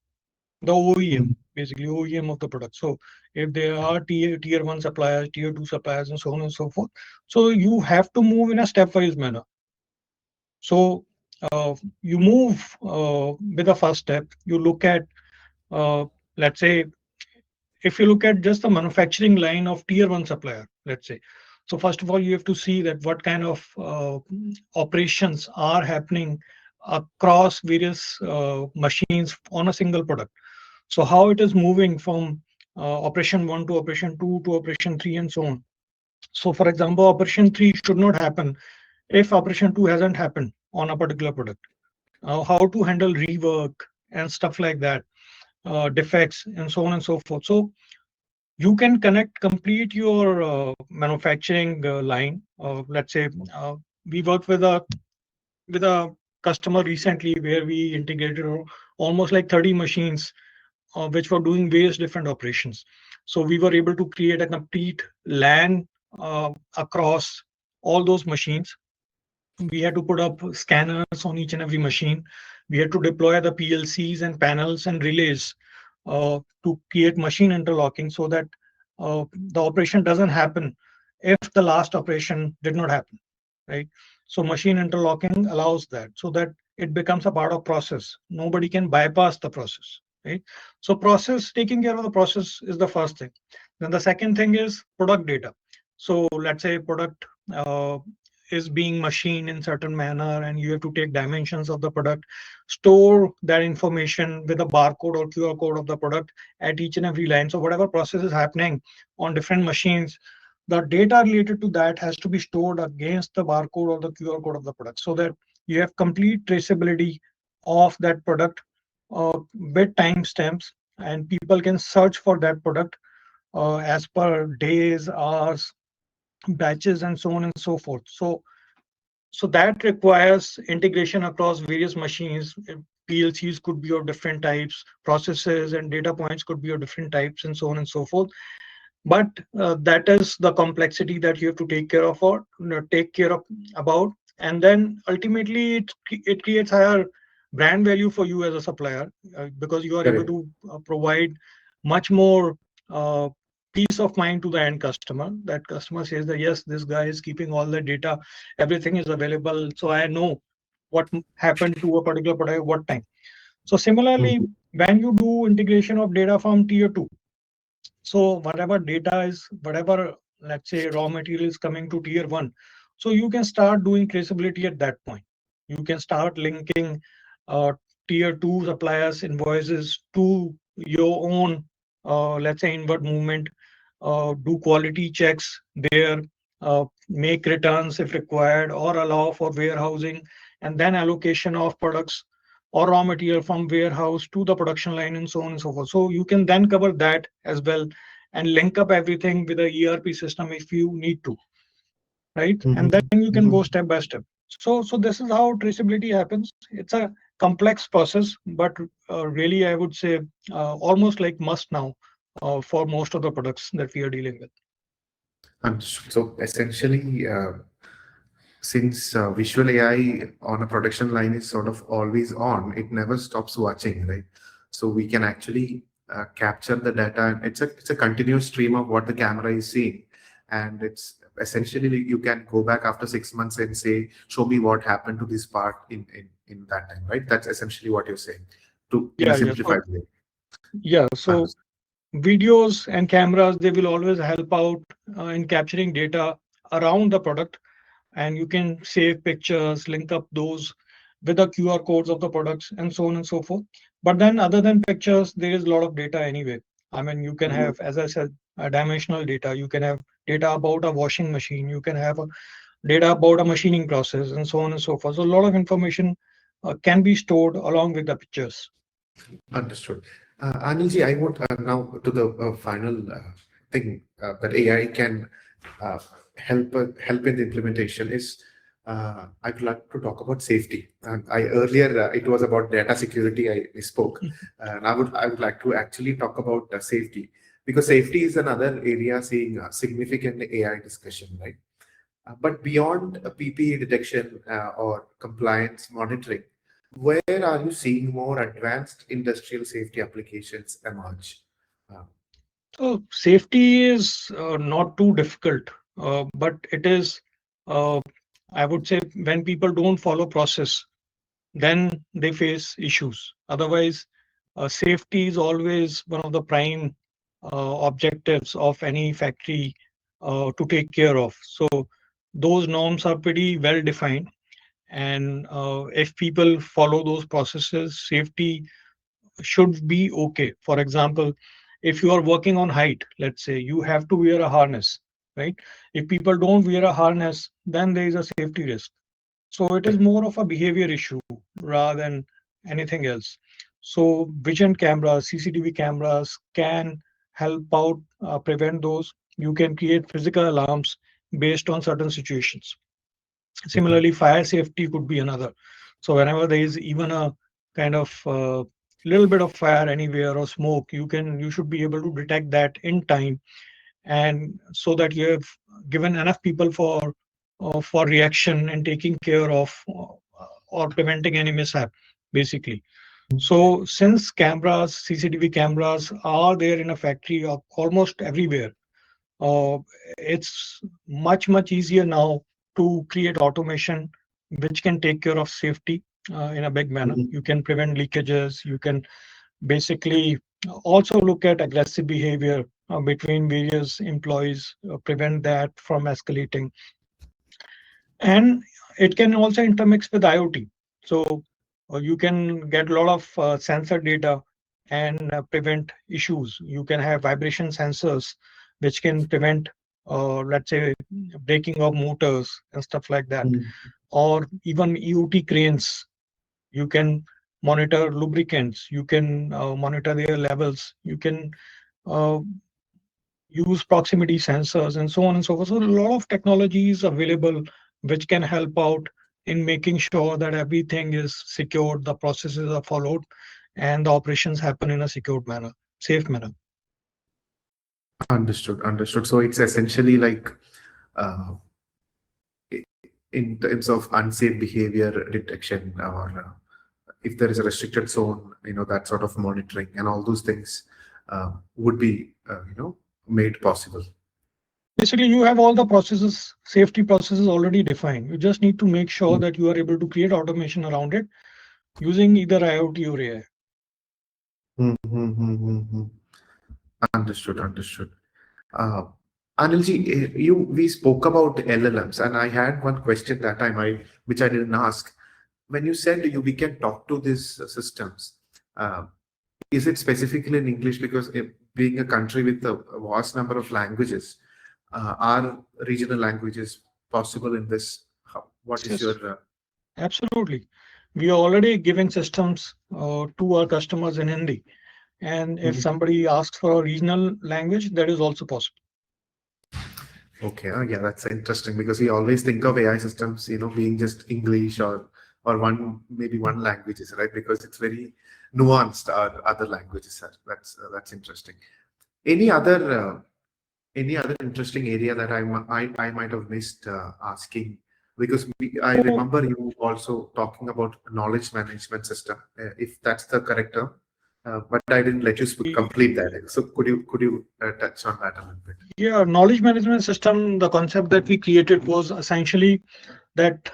the OEM, basically OEM of the product. So if there are tier 1 suppliers, tier 2 suppliers, and so on and so forth, so you have to move in a stepwise manner. So you move with the first step. You look at, let's say, if you look at just the manufacturing line of tier 1 supplier, let's say. So first of all, you have to see that what kind of operations are happening across various machines on a single product. So how it is moving from operation 1 to operation 2 to operation 3 and so on. So for example, operation 3 should not happen if operation 2 hasn't happened on a particular product. How to handle rework and stuff like that, defects and so on and so forth. So you can complete your manufacturing line. Let's say we worked with a customer recently where we integrated almost like 30 machines which were doing various different operations. So we were able to create a complete LAN across all those machines. We had to put up scanners on each and every machine. We had to deploy the PLCs and panels and relays to create machine interlocking so that the operation doesn't happen if the last operation did not happen, right? So machine interlocking allows that so that it becomes a part of process. Nobody can bypass the process, right? So process, taking care of the process is the first thing. Then the second thing is product data. So let's say product is being machined in certain manner and you have to take dimensions of the product, store that information with a barcode or QR code of the product at each and every line. So whatever process is happening on different machines, the data related to that has to be stored against the barcode or the QR code of the product so that you have complete traceability of that product with timestamps, and people can search for that product as per days, hours, batches, and so on and so forth. So that requires integration across various machines. PLCs could be of different types, processes and data points could be of different types, and so on and so forth. But that is the complexity that you have to take care of or take care of about. And then ultimately it creates higher brand value for you as a supplier because you are able Correct. to provide much more uh, peace of mind to the end customer. That customer says that yes, this guy is keeping all the data, everything is available, so I know what happened to a particular product at what time. So similarly, Mhm. when you do integration of data from tier 2, so whatever data is, whatever, let's say, raw material is coming to tier 1, so you can start doing traceability at that point. You can start linking uh, tier 2 suppliers invoices to your own, let's say, inward movement, do quality checks there, make returns if required, or allow for warehousing, and then allocation of products or raw material from warehouse to the production line, and so on and so forth. So you can then cover that as well and link up everything with a ERP system if you need to, right? And then Mhm. you can go Mhm. step by step. So this is how traceability happens. It's a complex process, but really I would say almost like must now for most of the products that we are dealing with. Understood. So essentially, since visual AI on a production line is sort of always on, it never stops watching, right? So we can actually capture the data, and it's a continuous stream of what the camera is seeing, and it's essentially like you can go back after 6 months and say, show me what happened to this part in that time, right? That's essentially what you're saying, to in a Yeah, yeah. So simplified way. yeah, so Understood. videos and cameras, they will always help out in capturing data around the product, and you can save pictures, link up those with the QR codes of the products, and so on and so forth. But then, other than pictures, there is a lot of data anyway. I mean, you can Mhm. have, as I said, dimensional data. You can have data about a washing machine. You can have data about a machining process, and so on and so forth. So, a lot of information can be stored along with the pictures. Understood. Anilji, I want now to the final thing that AI can uh, help in the implementation is I would like to talk about safety. And I earlier it was about data security I spoke, and I would like to actually talk about safety, because safety is another area seeing significant AI discussion, right? But beyond PPE detection or compliance monitoring, where are you seeing more advanced industrial safety applications emerge? Uh, So safety is not too difficult, but it is, uh, I would say, when people don't follow process, then they face issues. Otherwise, safety is always one of the prime objectives of any factory to take care of. So those norms are pretty well defined, and if people follow those processes, safety should be okay. For example, if you are working on height, let's say you have to wear a harness, right? If people don't wear a harness, then there is a safety risk. So it is more of a behavior issue rather than anything else. So vision cameras, CCTV cameras can help out prevent those. You can create physical alarms based on certain situations. mhm, Similarly, fire safety could be another. So whenever there is even a kind of little bit of fire anywhere or smoke, you should be able to detect that in time, and so that you have given enough people for reaction and taking care of or preventing any mishap, basically. So since cameras, CCTV cameras are there in a factory of almost everywhere, uh, it's much easier now to create automation which can take care of safety in a big manner. mhm. You can prevent leakages. You can basically also look at aggressive behavior between various employees, prevent that from escalating. And it can also intermix with IoT. So you can get a lot of sensor data and prevent issues. You can have vibration sensors which can prevent, let's say, breaking of motors and stuff like that. Mm. Or even EOT cranes. You can monitor lubricants. You can monitor their levels. You can uh, use proximity sensors and so on and so forth. So a lot of technology is available which can help out in making sure that everything is secured, the processes are followed, and the operations happen in a secured manner, safe manner. Understood, understood. So it's essentially like uh, i- in terms of unsafe behavior detection, or if there is a restricted zone, that sort of monitoring and all those things would be, made possible. Basically, you have all the processes, safety processes already defined. You just need to make sure that you are able to create automation around it using either IoT or AI. Mm-hmm. Understood, understood. Uh, Anilji, we spoke about LLMs, and I had one question that time which I didn't ask. When you said we can talk to these systems, uh, is it specifically in English? Because being a country with a vast number of languages, are regional languages possible in this? What is Yes, your? absolutely. We are already giving systems to our customers in Hindi. And if Mhm. somebody asks for a regional language, that is also possible. Okay, yeah, that's interesting because we always think of AI systems, being just English or maybe one languages, right? Because it's very nuanced. Or other languages are. That's interesting. Any other interesting area that I might have missed asking, because I So remember you also talking about knowledge management system, if that's the correct term, but I didn't let you complete that. So could you touch on that a little bit? yeah, knowledge management system, the concept that we created was essentially that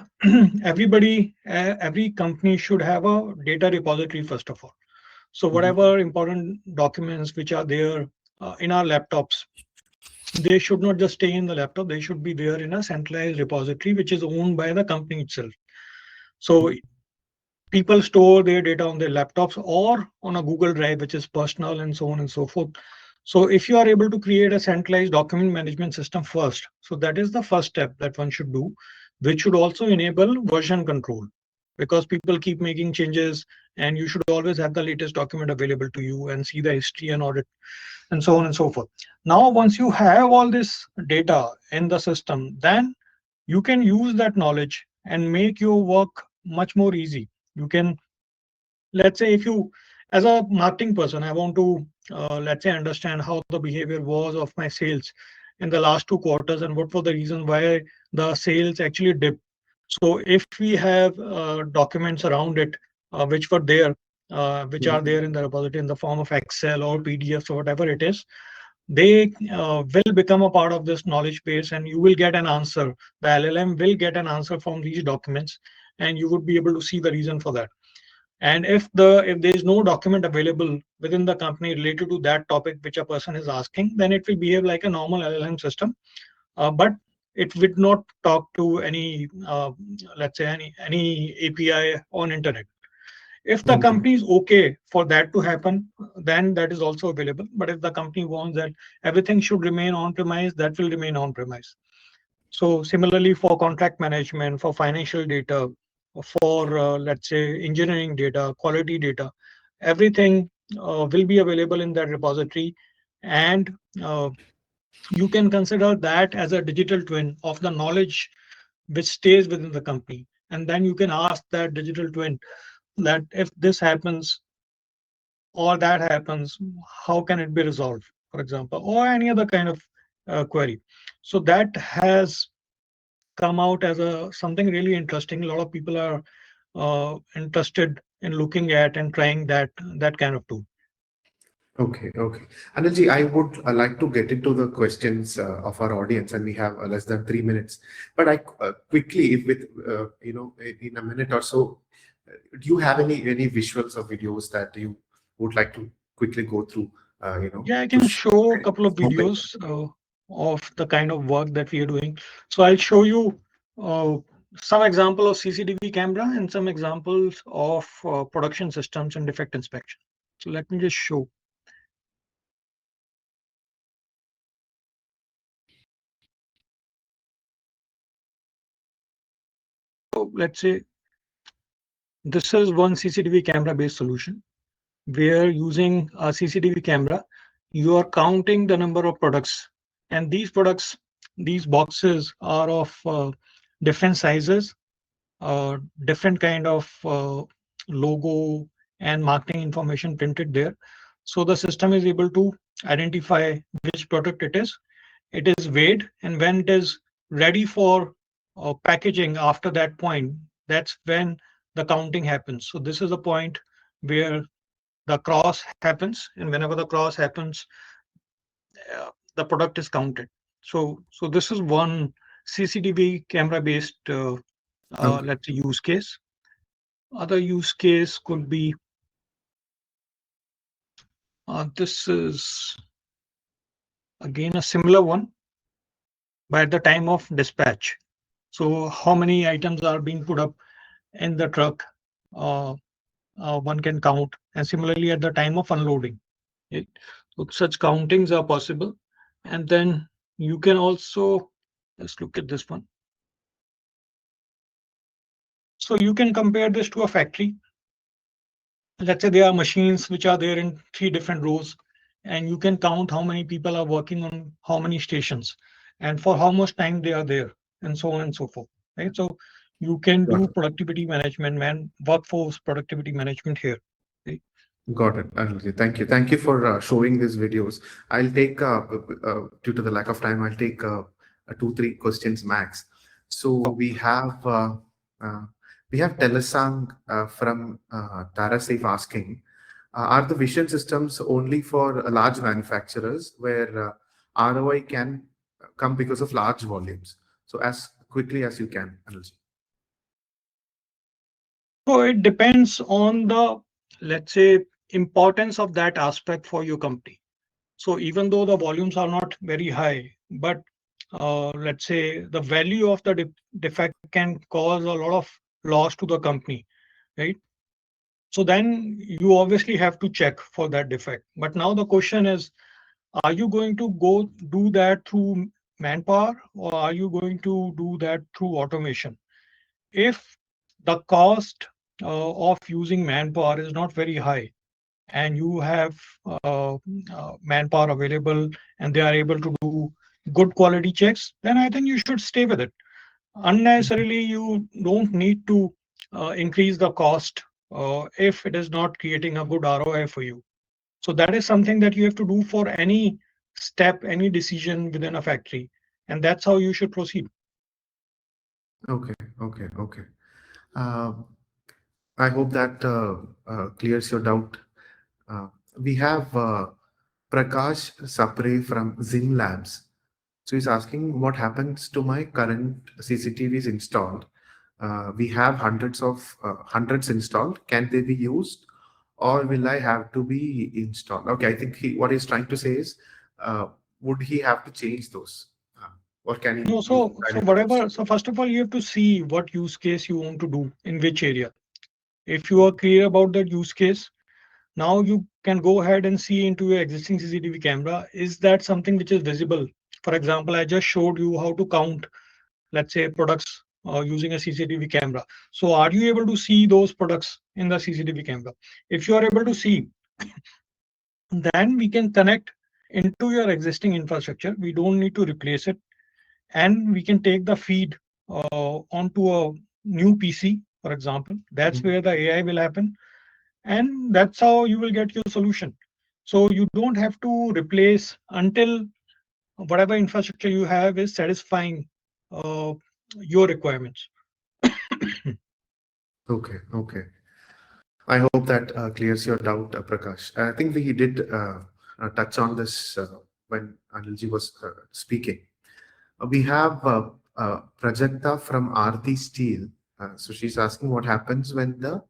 every company should have a data repository first of all. So Mhm. whatever important documents which are there in our laptops, they should not just stay in the laptop, they should be there in a centralized repository which is owned by the company itself. So people store their data on their laptops or on a Google Drive, which is personal, and so on and so forth. So if you are able to create a centralized document management system first, so that is the first step that one should do, which should also enable version control, because people keep making changes and you should always have the latest document available to you and see the history and audit and so on and so forth. Now, once you have all this data in the system, then you can use that knowledge and make your work much more easy. You can, let's say, if you, as a marketing person, I want to, let's say, understand how the behavior was of my sales in the last 2 quarters and what were the reasons why the sales actually dipped. So if we have documents around it, which were there, which are there in the repository in the form of Excel or PDFs or whatever it is, they will become a part of this knowledge base, and you will get an answer. The LLM will get an answer from these documents, and you would be able to see the reason for that. And if there is no document available within the company related to that topic which a person is asking, then it will behave like a normal LLM system, but it would not talk to any, let's say, any API on internet. If the Okay. company is okay for that to happen, then that is also available. But if the company wants that everything should remain on premise, that will remain on premise. So similarly, for contract management, for financial data, for let's say engineering data, quality data, everything will be available in that repository, and uh, you can consider that as a digital twin of the knowledge which stays within the company. And then you can ask that digital twin that if this happens or that happens, how can it be resolved, for example, or any other kind of query. So that has come out as a something really interesting. A lot of people are interested in looking at and trying that kind of tool. Okay, okay. Anilji, I would like to get into the questions of our audience, and we have less than 3 minutes. But I quickly, if with in a minute or so, do you have any visuals or videos that you would like to quickly go through? Yeah, I To can show a couple of videos of the kind of work that we are doing. So I'll show you uh, some example of CCTV camera and some examples of production systems and defect inspection. So let me just show. So let's say this is one CCTV camera based solution where, using a CCTV camera, you are counting the number of products, and these products, these boxes are of different sizes, different kind of logo and marketing information printed there. So the system is able to identify which product it is. It is weighed, and when it is ready for packaging after that point, that's when the counting happens. So this is a point where the cross happens, and whenever the cross happens, the product is counted. So this is one CCTV camera based, okay, let's say, use case. Other use case could be, this is again a similar one, by the time of dispatch. So how many items are being put up in the truck, uh, one can count, and similarly at the time of unloading. Right? So such countings are possible. And then you can also, let's look at this one. So you can compare this to a factory. Let's say there are machines which are there in 3 different rows, and you can count how many people are working on how many stations and for how much time they are there, and so on and so forth. Right? So you can got do it. productivity management, workforce productivity management here. Right? Got it, Anilji. Thank you. Thank you for showing these videos. I'll take, due to the lack of time, I'll take two, three questions max. So uh, we have Telesang from Tarasafe asking, are the vision systems only for large manufacturers where ROI can come because of large volumes? So as quickly as you can, Anilji. So it depends on the, let's say, importance of that aspect for your company. So even though the volumes are not very high, but let's say the value of the defect can cause a lot of loss to the company, right? So then you obviously have to check for that defect. But now the question is, are you going to go do that through manpower, or are you going to do that through automation? If the cost of using manpower is not very high, and you have manpower available and they are able to do good quality checks, then I think you should stay with it. Unnecessarily, you don't need to increase the cost if it is not creating a good ROI for you. So that is something that you have to do for any step, any decision within a factory, and that's how you should proceed. Okay, okay, okay. Uh, I hope that clears your doubt. Uh, we have Prakash Sapre from Zin Labs. So he's asking what happens to my current CCTVs installed. We have hundreds installed. Can they be used, or will I have to be installed? Okay, I think what he's trying to say is, uh, would he have to change those, or can he No, use so directly whatever. installed? So first of all, you have to see what use case you want to do in which area. If you are clear about that use case, now you can go ahead and see into your existing CCTV camera. Is that something which is visible? For example, I just showed you how to count, let's say, products using a CCTV camera. So are you able to see those products in the CCTV camera? If you are able to see, then we can connect into your existing infrastructure. We don't need to replace it, and we can take the feed onto a new PC, for example. That's Mhm. where the AI will happen, and that's how you will get your solution. So you don't have to replace until whatever infrastructure you have is satisfying uh, your requirements. Okay, okay. I hope that clears your doubt, Prakash. I think we did touch on this when Anilji was speaking. We have Prajakta from Aarti Steel. So she's asking what happens when the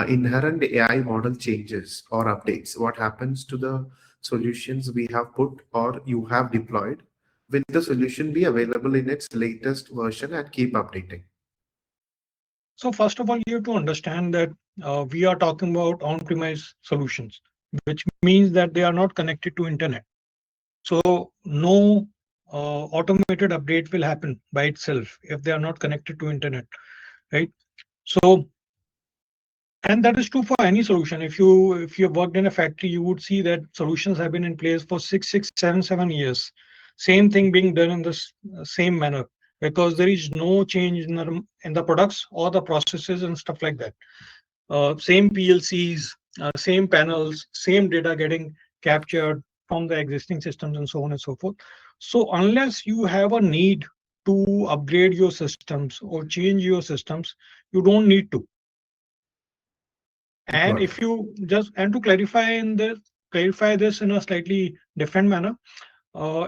inherent AI model changes or updates. What happens to the solutions we have put or you have deployed? Will the solution be available in its latest version and keep updating? So first of all, you have to understand that we are talking about on-premise solutions, which means that they are not connected to internet. So no automated update will happen by itself if they are not connected to internet, right? So, and that is true for any solution. If you have worked in a factory, you would see that solutions have been in place for 7 years. Same thing being done in this same manner, because there is no change in the products or the processes and stuff like that. Same PLCs, same panels, same data getting captured from the existing systems and so on and so forth. So unless you have a need to upgrade your systems or change your systems, you don't need to. And Got it. if you just, and to clarify this in a slightly different manner,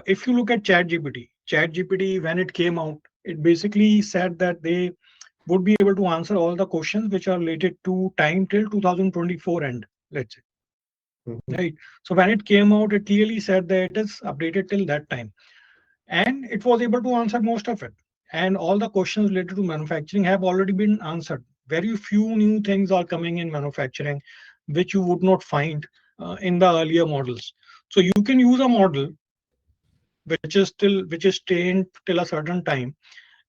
if you look at ChatGPT when it came out, it basically said that they would be able to answer all the questions which are related to time till 2024 end, let's say. Mhm. Right. So when it came out, it clearly said that it is updated till that time. And it was able to answer most of it. And all the questions related to manufacturing have already been answered. Very few new things are coming in manufacturing, which you would not find in the earlier models. So you can use a model which is trained till a certain time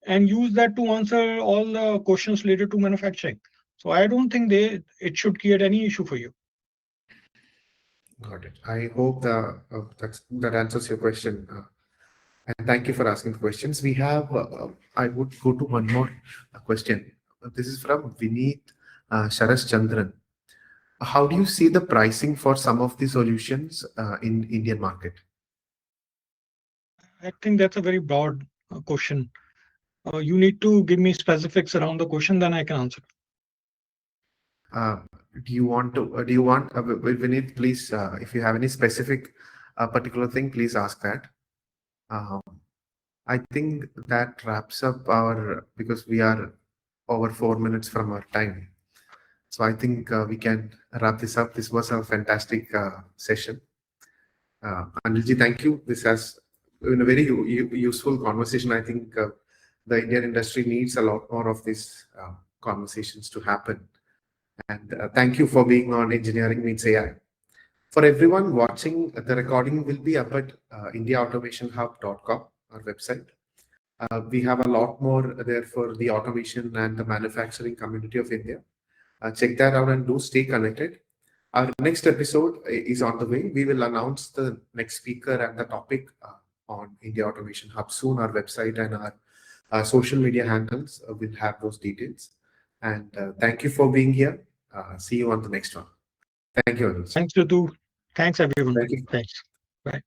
and use that to answer all the questions related to manufacturing. So I don't think it should create any issue for you. Got it. I hope that answers your question. And thank you for asking the questions. We have, I would go to one more question. This is from Vineet Sharas Chandran. How do you see the pricing for some of the solutions in Indian market? I think that's a very broad question. You need to give me specifics around the question, then I can answer. Uh, do you want, Vineet, please, if you have any specific particular thing, please ask that. Um, I think that wraps up because we are over 4 minutes from our time. So I think we can wrap this up. This was a fantastic session. Anilji, thank you. This has been a very useful conversation. I think the Indian industry needs a lot more of these conversations to happen. And thank you for being on Engineering Meets AI. For everyone watching, the recording will be up at indiaautomationhub.com, our website. We have a lot more there for the automation and the manufacturing community of India. Check that out and do stay connected. Our next episode is on the way. We will announce the next speaker and the topic on India Automation Hub soon. Our website and our social media handles will have those details. And thank you for being here. See you on the next one. Thank you, Anil. Thanks, Ritu. Thanks, everyone. Thank you. Thanks. Bye.